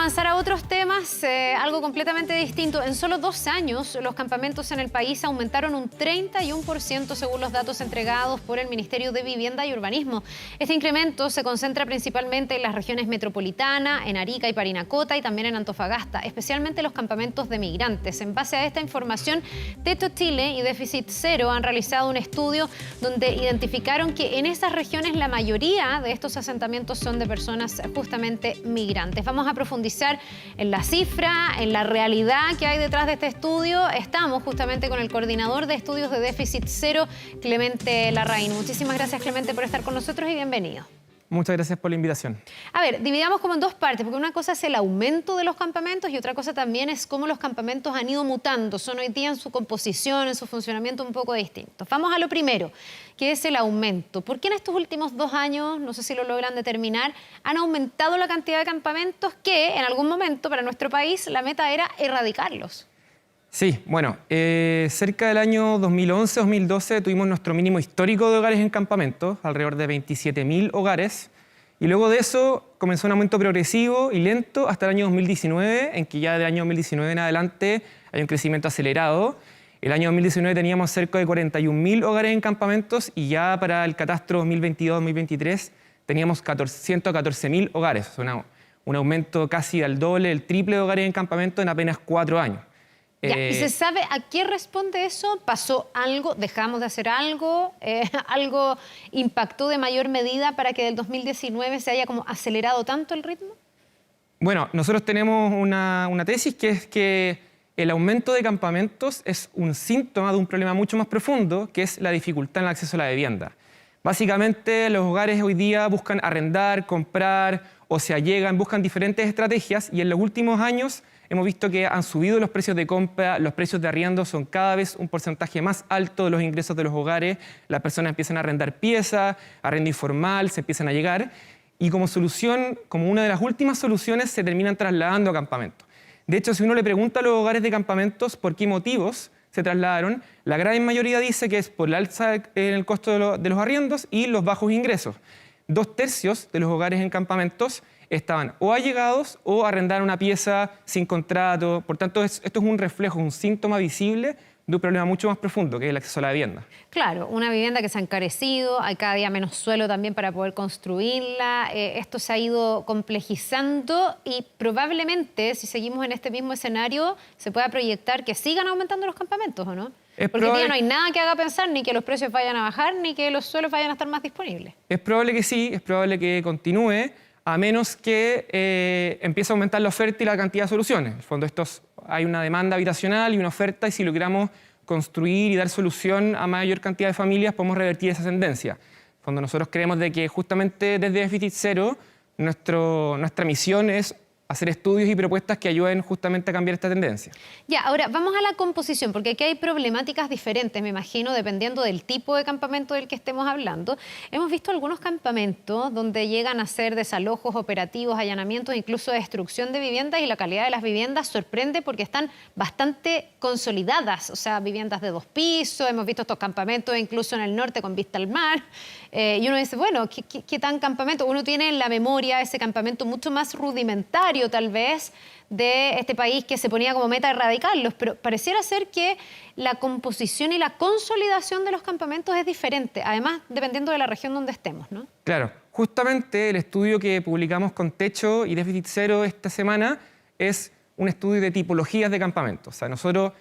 avanzar a otros temas, algo completamente distinto. En solo 2 años, los campamentos en el país aumentaron un 31% según los datos entregados por el Ministerio de Vivienda y Urbanismo. Este incremento se concentra principalmente en las regiones metropolitana, en Arica y Parinacota y también en Antofagasta, especialmente los campamentos de migrantes. En base a esta información, Techo Chile y Déficit Cero han realizado un estudio donde identificaron que en esas regiones la mayoría de estos asentamientos son de personas justamente migrantes. Vamos a profundizar en la cifra, en la realidad que hay detrás de este estudio. Estamos justamente con el coordinador de estudios de Déficit Cero, Clemente Larraín. Muchísimas gracias, Clemente, por estar con nosotros y bienvenido. Muchas gracias por la invitación. A ver, dividamos como en dos partes, porque una cosa es el aumento de los campamentos y otra cosa también es cómo los campamentos han ido mutando. Son hoy día en su composición, en su funcionamiento un poco distintos. Vamos a lo primero, que es el aumento. ¿Por qué en estos últimos 2 años, no sé si lo logran determinar, han aumentado la cantidad de campamentos que en algún momento para nuestro país la meta era erradicarlos? Sí, bueno, cerca del año 2011-2012 tuvimos nuestro mínimo histórico de hogares en campamentos, alrededor de 27.000 hogares, y luego de eso comenzó un aumento progresivo y lento hasta el año 2019, en que ya del año 2019 en adelante hay un crecimiento acelerado. El año 2019 teníamos cerca de 41.000 hogares en campamentos y ya para el catastro 2022-2023 teníamos 114.000 hogares, un aumento casi al doble, el triple de hogares en campamento en apenas 4 años. Ya, ¿y se sabe a qué responde eso? ¿Pasó algo? ¿Dejamos de hacer algo? ¿Algo impactó de mayor medida para que del 2019 se haya como acelerado tanto el ritmo? Bueno, nosotros tenemos una tesis que es que el aumento de campamentos es un síntoma de un problema mucho más profundo, que es la dificultad en el acceso a la vivienda. Básicamente, los hogares hoy día buscan arrendar, comprar o se allegan, buscan diferentes estrategias y en los últimos años hemos visto que han subido los precios de compra, los precios de arriendo son cada vez un porcentaje más alto de los ingresos de los hogares, las personas empiezan a arrendar piezas, arriendo informal, se empiezan a llegar y como solución, como una de las últimas soluciones, se terminan trasladando a campamentos. De hecho, si uno le pregunta a los hogares de campamentos por qué motivos se trasladaron, la gran mayoría dice que es por el alza en el costo de los arriendos y los bajos ingresos. 2/3 de los hogares en campamentos estaban o allegados o arrendaron una pieza sin contrato. Por tanto, esto es un reflejo, un síntoma visible de un problema mucho más profundo, que es el acceso a la vivienda. Claro, una vivienda que se ha encarecido, hay cada día menos suelo también para poder construirla. Esto se ha ido complejizando y probablemente, si seguimos en este mismo escenario, se pueda proyectar que sigan aumentando los campamentos, ¿o no? Porque hoy día no hay nada que haga pensar ni que los precios vayan a bajar ni que los suelos vayan a estar más disponibles. Es probable que sí, es probable que continúe, a menos que empiece a aumentar la oferta y la cantidad de soluciones. En el fondo, hay una demanda habitacional y una oferta, y si logramos construir y dar solución a mayor cantidad de familias, podemos revertir esa tendencia. En el fondo, nosotros creemos de que justamente desde Déficit Cero, nuestra misión es hacer estudios y propuestas que ayuden justamente a cambiar esta tendencia. Ya, ahora vamos a la composición, porque aquí hay problemáticas diferentes, me imagino, dependiendo del tipo de campamento del que estemos hablando. Hemos visto algunos campamentos donde llegan a ser desalojos operativos, allanamientos, incluso destrucción de viviendas, y la calidad de las viviendas sorprende porque están bastante consolidadas, o sea, viviendas de 2 pisos, hemos visto estos campamentos incluso en el norte con vista al mar, y uno dice, bueno, ¿qué tan campamento? Uno tiene en la memoria ese campamento mucho más rudimentario, tal vez, de este país que se ponía como meta erradicarlos, pero pareciera ser que la composición y la consolidación de los campamentos es diferente, además dependiendo de la región donde estemos, ¿no? Claro, justamente el estudio que publicamos con Techo y Déficit Cero esta semana es un estudio de tipologías de campamentos. O sea, nosotros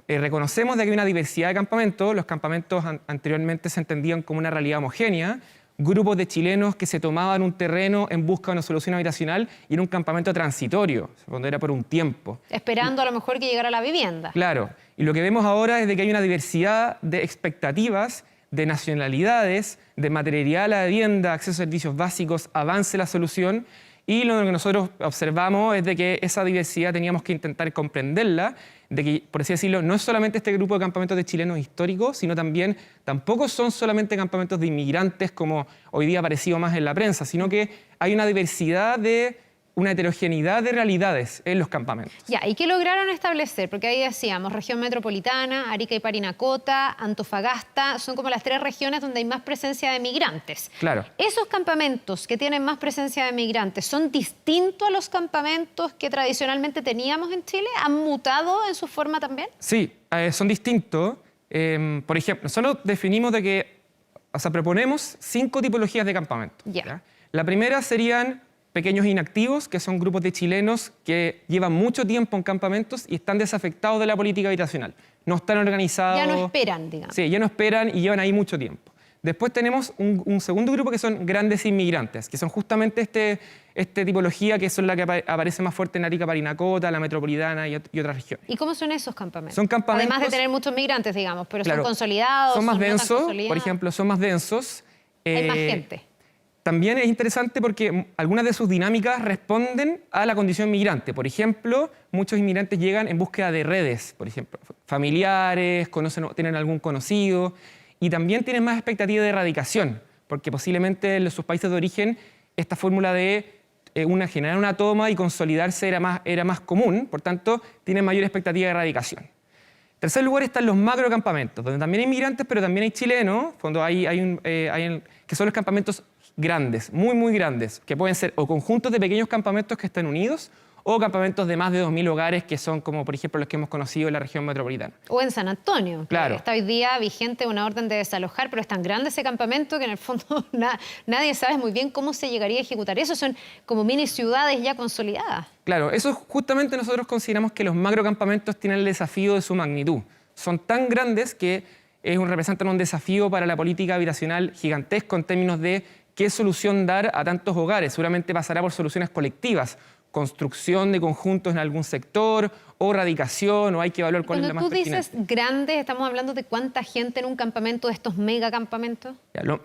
reconocemos de que hay una diversidad de campamentos. Los campamentos anteriormente se entendían como una realidad homogénea, grupos de chilenos que se tomaban un terreno en busca de una solución habitacional y era un campamento transitorio, donde era por un tiempo. Esperando a lo mejor que llegara la vivienda. Claro, y lo que vemos ahora es de que hay una diversidad de expectativas, de nacionalidades, de materialidad a la vivienda, acceso a servicios básicos, avance la solución, y lo que nosotros observamos es de que esa diversidad teníamos que intentar comprenderla, de que, por así decirlo, no es solamente este grupo de campamentos de chilenos históricos, sino también, tampoco son solamente campamentos de inmigrantes como hoy día ha aparecido más en la prensa, sino que hay una diversidad de una heterogeneidad de realidades en los campamentos. Ya, ¿y qué lograron establecer? Porque ahí decíamos, región metropolitana, Arica y Parinacota, Antofagasta, son como las 3 regiones donde hay más presencia de migrantes. Claro. ¿Esos campamentos que tienen más presencia de migrantes son distintos a los campamentos que tradicionalmente teníamos en Chile? ¿Han mutado en su forma también? Sí, son distintos. Por ejemplo, nosotros definimos de que, o sea, proponemos 5 tipologías de campamentos. Ya. La primera serían pequeños inactivos, que son grupos de chilenos que llevan mucho tiempo en campamentos y están desafectados de la política habitacional. No están organizados. Ya no esperan, digamos. Sí, ya no esperan y llevan ahí mucho tiempo. Después tenemos un segundo grupo que son grandes inmigrantes, que son justamente esta tipología que son la que aparece más fuerte en Arica, Parinacota, la metropolitana y otras regiones. ¿Y cómo son esos campamentos? Son campamentos... Además de tener muchos migrantes, digamos, pero claro, son consolidados, son más no tan densos, consolidados. por ejemplo, son más densos. Hay más gente. También es interesante porque algunas de sus dinámicas responden a la condición migrante. Por ejemplo, muchos inmigrantes llegan en búsqueda de redes, por ejemplo, familiares, tienen algún conocido, y también tienen más expectativa de erradicación, porque posiblemente en sus países de origen esta fórmula de generar una toma y consolidarse era más común, por tanto, tienen mayor expectativa de erradicación. En tercer lugar están los macrocampamentos, donde también hay inmigrantes, pero también hay chilenos, cuando que son los campamentos grandes, muy, muy grandes, que pueden ser o conjuntos de pequeños campamentos que están unidos o campamentos de más de 2.000 hogares, que son como, por ejemplo, los que hemos conocido en la región metropolitana. O en San Antonio. Claro. Está hoy día vigente una orden de desalojar, pero es tan grande ese campamento que en el fondo nadie sabe muy bien cómo se llegaría a ejecutar eso. Son como mini ciudades ya consolidadas. Claro, eso justamente nosotros consideramos que los macrocampamentos tienen el desafío de su magnitud. Son tan grandes que representan un desafío para la política habitacional gigantesco en términos de qué solución dar a tantos hogares. Seguramente pasará por soluciones colectivas, construcción de conjuntos en algún sector, o radicación, o hay que evaluar cuál es la más pertinente. Cuando tú dices grandes, ¿estamos hablando de cuánta gente en un campamento, de estos megacampamentos?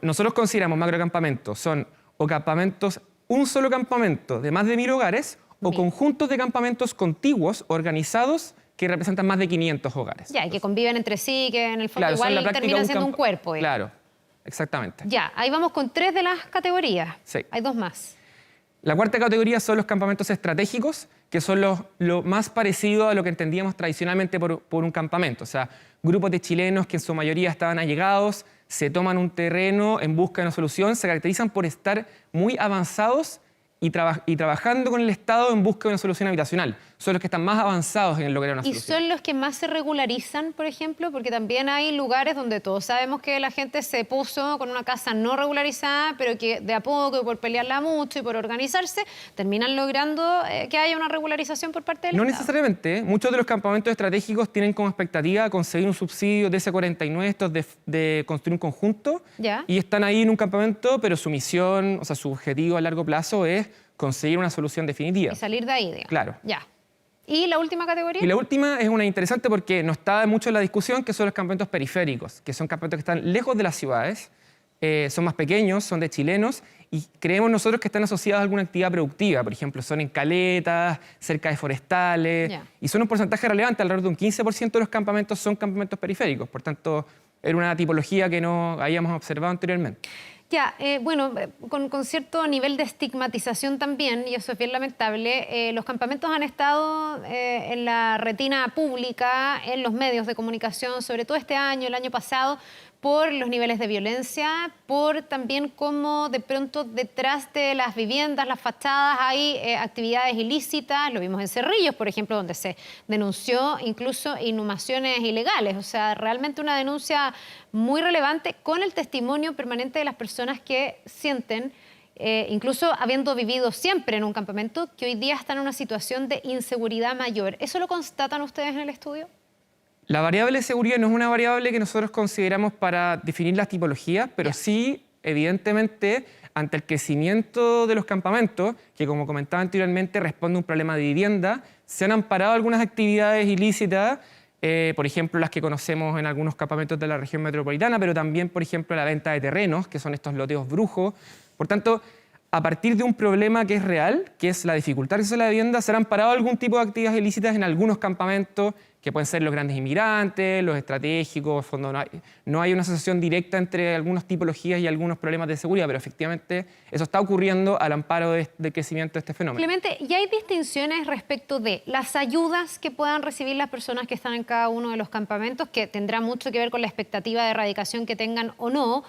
Nosotros consideramos macrocampamentos, son o campamentos, un solo campamento de más de 1.000 hogares, o conjuntos de campamentos contiguos, organizados, que representan más de 500 hogares. Ya, y que conviven entre sí, que en el fondo claro, igual terminan siendo un cuerpo. Claro, exactamente. Ya, ahí vamos con 3 de las categorías. Sí. Hay 2 más. La cuarta categoría son los campamentos estratégicos, que son lo más parecido a lo que entendíamos tradicionalmente por un campamento. O sea, grupos de chilenos que en su mayoría estaban allegados, se toman un terreno en busca de una solución, se caracterizan por estar muy avanzados y trabajando con el Estado en busca de una solución habitacional. Son los que están más avanzados en lograr una solución. ¿Y son los que más se regularizan, por ejemplo? Porque también hay lugares donde todos sabemos que la gente se puso con una casa no regularizada, pero que de a poco, y por pelearla mucho y por organizarse, terminan logrando que haya una regularización por parte del Estado. No necesariamente. Muchos de los campamentos estratégicos tienen como expectativa conseguir un subsidio de ese 49, estos de construir un conjunto. ¿Ya? Y están ahí en un campamento, pero su misión, o sea, su objetivo a largo plazo es conseguir una solución definitiva. Y salir de ahí, digamos. Claro. Ya. ¿Y la última categoría? Y la última es una interesante porque no está mucho en la discusión, que son los campamentos periféricos, que son campamentos que están lejos de las ciudades, son más pequeños, son de chilenos, y creemos nosotros que están asociados a alguna actividad productiva. Por ejemplo, son en caletas, cerca de forestales, y son un porcentaje relevante, alrededor de un 15% de los campamentos son campamentos periféricos. Por tanto, era una tipología que no habíamos observado anteriormente. Ya, bueno, con cierto nivel de estigmatización también, y eso es bien lamentable, los campamentos han estado en la retina pública, en los medios de comunicación, sobre todo este año, el año pasado, por los niveles de violencia, por también cómo de pronto detrás de las viviendas, las fachadas, hay actividades ilícitas. Lo vimos en Cerrillos, por ejemplo, donde se denunció incluso inhumaciones ilegales. O sea, realmente una denuncia muy relevante con el testimonio permanente de las personas que sienten, incluso habiendo vivido siempre en un campamento, que hoy día están en una situación de inseguridad mayor. ¿Eso lo constatan ustedes en el estudio? La variable de seguridad no es una variable que nosotros consideramos para definir las tipologías, pero sí, evidentemente, ante el crecimiento de los campamentos, que como comentaba anteriormente, responde a un problema de vivienda, se han amparado algunas actividades ilícitas, por ejemplo, las que conocemos en algunos campamentos de la región metropolitana, pero también, por ejemplo, la venta de terrenos, que son estos loteos brujos. Por tanto, a partir de un problema que es real, que es la dificultad de acceso a la vivienda, se han amparado algún tipo de actividades ilícitas en algunos campamentos que pueden ser los grandes inmigrantes, los estratégicos. En fondo, no hay una asociación directa entre algunas tipologías y algunos problemas de seguridad, pero efectivamente eso está ocurriendo al amparo del crecimiento de este fenómeno. Clemente, ¿y hay distinciones respecto de las ayudas que puedan recibir las personas que están en cada uno de los campamentos, que tendrá mucho que ver con la expectativa de erradicación que tengan o no,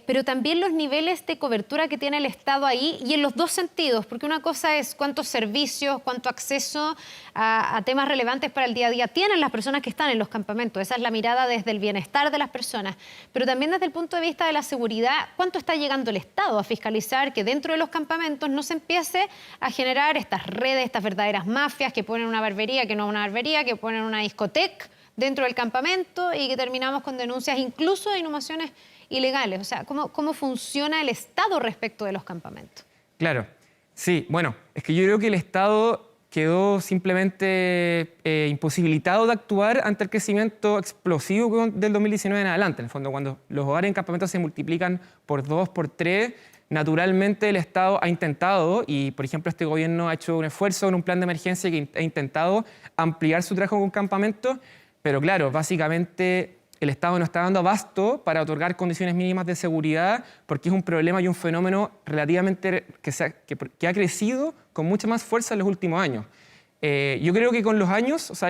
pero también los niveles de cobertura que tiene el Estado ahí, y en los dos sentidos? Porque una cosa es cuántos servicios, cuánto acceso a temas relevantes para el día a día tienen las personas que están en los campamentos. Esa es la mirada desde el bienestar de las personas. Pero también desde el punto de vista de la seguridad, ¿cuánto está llegando el Estado a fiscalizar que dentro de los campamentos no se empiece a generar estas redes, estas verdaderas mafias que ponen una barbería que no es una barbería, que ponen una discoteca dentro del campamento y que terminamos con denuncias incluso de inhumaciones ilegales? O sea, ¿cómo funciona el Estado respecto de los campamentos? Claro, sí, bueno, es que yo creo que el Estado quedó simplemente imposibilitado de actuar ante el crecimiento explosivo del 2019 en adelante. En el fondo, cuando los hogares en campamentos se multiplican por 2, por 3, naturalmente el Estado ha intentado, y por ejemplo este gobierno ha hecho un esfuerzo en un plan de emergencia que ha intentado ampliar su trabajo con campamentos, pero claro, básicamente el Estado no está dando abasto para otorgar condiciones mínimas de seguridad, porque es un problema y un fenómeno relativamente que ha crecido con mucha más fuerza en los últimos años. Yo creo que con los años, o sea,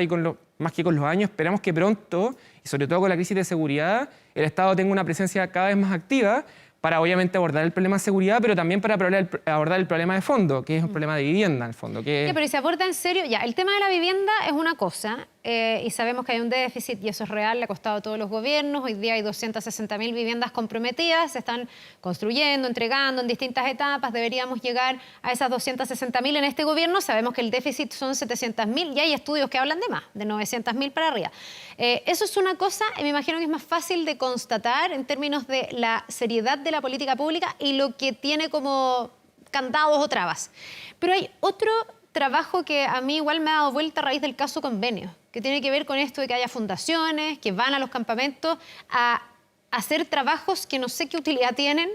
más que con los años, esperamos que pronto, y sobre todo con la crisis de seguridad, el Estado tenga una presencia cada vez más activa para obviamente abordar el problema de seguridad, pero también para abordar el problema de fondo, que es un problema de vivienda, en el fondo. Sí, pero si se aborda en serio, ya, el tema de la vivienda es una cosa, y sabemos que hay un déficit y eso es real, le ha costado a todos los gobiernos. Hoy día hay 260.000 viviendas comprometidas, se están construyendo, entregando en distintas etapas, deberíamos llegar a esas 260.000 en este gobierno. Sabemos que el déficit son 700.000 y hay estudios que hablan de más, de 900.000 para arriba. Eso es una cosa, y me imagino que es más fácil de constatar en términos de la seriedad de la política pública y lo que tiene como candados o trabas. Pero hay otro trabajo que a mí igual me ha dado vuelta a raíz del caso Convenio, que tiene que ver con esto de que haya fundaciones que van a los campamentos a hacer trabajos que no sé qué utilidad tienen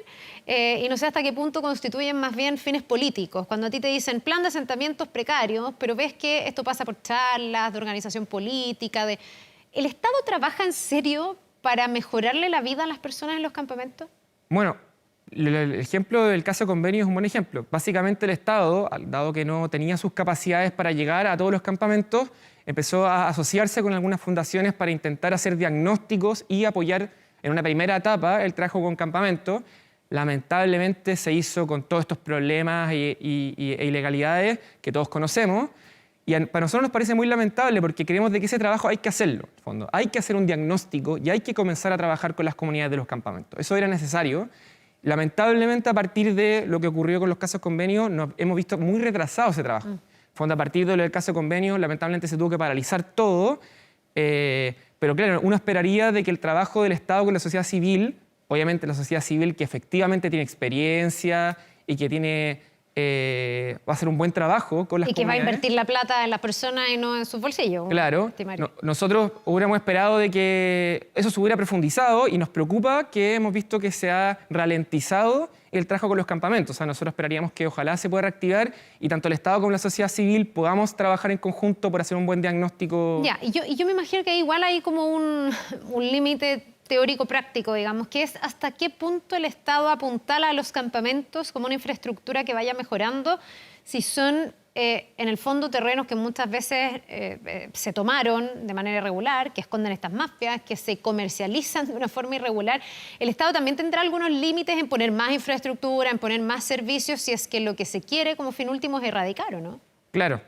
y no sé hasta qué punto constituyen más bien fines políticos. Cuando a ti te dicen plan de asentamientos precarios, pero ves que esto pasa por charlas de organización política. ¿El Estado trabaja en serio para mejorarle la vida a las personas en los campamentos? Bueno, el ejemplo del caso Convenio es un buen ejemplo. Básicamente el Estado, dado que no tenía sus capacidades para llegar a todos los campamentos, empezó a asociarse con algunas fundaciones para intentar hacer diagnósticos y apoyar en una primera etapa el trabajo con campamentos. Lamentablemente se hizo con todos estos problemas e ilegalidades que todos conocemos. Y para nosotros nos parece muy lamentable porque creemos de que ese trabajo hay que hacerlo, en el fondo. Hay que hacer un diagnóstico y hay que comenzar a trabajar con las comunidades de los campamentos. Eso era necesario. Lamentablemente, a partir de lo que ocurrió con los casos Convenio, nos hemos visto muy retrasado ese trabajo. En el fondo, a partir de lo del caso Convenio, lamentablemente se tuvo que paralizar todo. Pero claro, uno esperaría de que el trabajo del Estado con la sociedad civil, obviamente la sociedad civil que efectivamente tiene experiencia y que tiene... va a hacer un buen trabajo con las comunidades. Y que va a invertir la plata en las personas y no en sus bolsillos. Claro. Nosotros hubiéramos esperado de que eso se hubiera profundizado y nos preocupa que hemos visto que se ha ralentizado el trabajo con los campamentos. O sea, nosotros esperaríamos que ojalá se pueda reactivar y tanto el Estado como la sociedad civil podamos trabajar en conjunto por hacer un buen diagnóstico. Ya, y yo me imagino que igual hay como un límite teórico-práctico, digamos, que es hasta qué punto el Estado apuntala a los campamentos como una infraestructura que vaya mejorando, si son en el fondo terrenos que muchas veces se tomaron de manera irregular, que esconden estas mafias, que se comercializan de una forma irregular. El Estado también tendrá algunos límites en poner más infraestructura, en poner más servicios, si es que lo que se quiere como fin último es erradicar, ¿o no? Claro.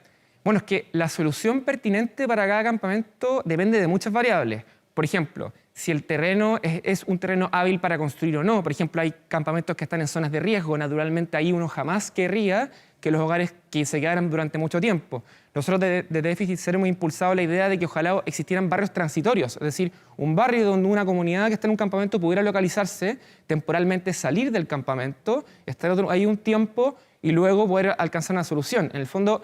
Bueno, es que la solución pertinente para cada campamento depende de muchas variables. Por ejemplo, si el terreno es un terreno hábil para construir o no. Por ejemplo, hay campamentos que están en zonas de riesgo. Naturalmente, ahí uno jamás querría que los hogares que se quedaran durante mucho tiempo. Nosotros de Déficit Cero hemos impulsado la idea de que ojalá existieran barrios transitorios, es decir, un barrio donde una comunidad que está en un campamento pudiera localizarse, temporalmente salir del campamento, estar ahí un tiempo y luego poder alcanzar una solución. En el fondo,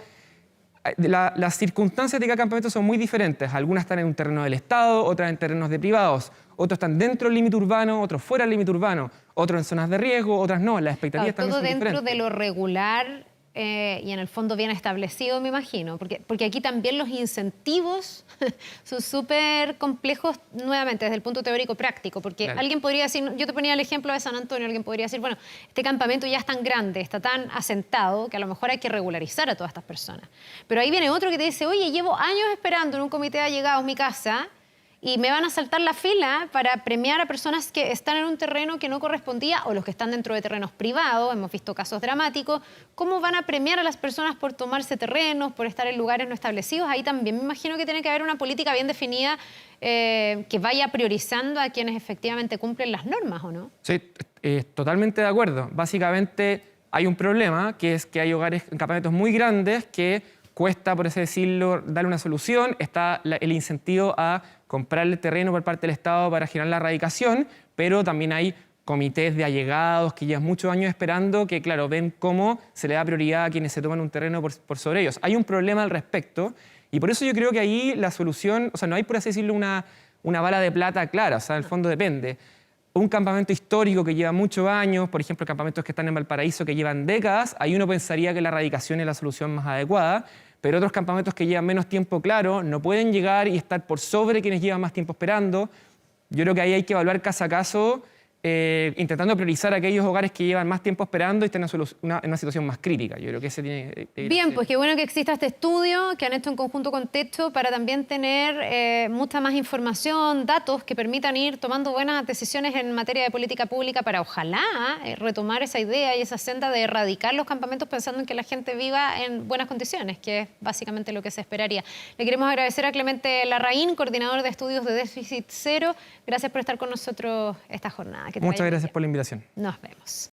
las circunstancias de cada campamento son muy diferentes. Algunas están en un terreno del Estado, otras en terrenos de privados, otros están dentro del límite urbano, otros fuera del límite urbano, otros en zonas de riesgo, otras no. Las expectativas también son diferentes. Todo dentro de lo regular y en el fondo bien establecido, me imagino, porque aquí también los incentivos son súper complejos, nuevamente, desde el punto teórico práctico, porque claro, alguien podría decir, yo te ponía el ejemplo de San Antonio, alguien podría decir, bueno, este campamento ya es tan grande, está tan asentado, que a lo mejor hay que regularizar a todas estas personas. Pero ahí viene otro que te dice, oye, llevo años esperando en un comité de allegados en mi casa, y me van a saltar la fila para premiar a personas que están en un terreno que no correspondía o los que están dentro de terrenos privados. Hemos visto casos dramáticos. ¿Cómo van a premiar a las personas por tomarse terrenos, por estar en lugares no establecidos? Ahí también me imagino que tiene que haber una política bien definida que vaya priorizando a quienes efectivamente cumplen las normas, ¿o no? Sí, totalmente de acuerdo. Básicamente hay un problema, que es que hay hogares en campamentos muy grandes que cuesta, por así decirlo, darle una solución. Está el incentivo a comprar el terreno por parte del Estado para generar la erradicación, pero también hay comités de allegados que llevan muchos años esperando que, claro, ven cómo se le da prioridad a quienes se toman un terreno por sobre ellos. Hay un problema al respecto y por eso yo creo que ahí la solución, o sea, no hay, por así decirlo, una bala de plata clara, o sea, en el fondo depende. Un campamento histórico que lleva muchos años, por ejemplo, campamentos que están en Valparaíso que llevan décadas, ahí uno pensaría que la erradicación es la solución más adecuada, pero otros campamentos que llevan menos tiempo, claro, no pueden llegar y estar por sobre quienes llevan más tiempo esperando. Yo creo que ahí hay que evaluar caso a caso, intentando priorizar aquellos hogares que llevan más tiempo esperando y están en una situación más crítica. Yo creo que ese tiene... Bien, pues qué bueno que exista este estudio que han hecho en conjunto con Techo para también tener mucha más información, datos que permitan ir tomando buenas decisiones en materia de política pública para ojalá retomar esa idea y esa senda de erradicar los campamentos pensando en que la gente viva en buenas condiciones, que es básicamente lo que se esperaría. Le queremos agradecer a Clemente Larraín, coordinador de estudios de déficit cero. Gracias por estar con nosotros esta jornada. Muchas gracias por la invitación. Nos vemos.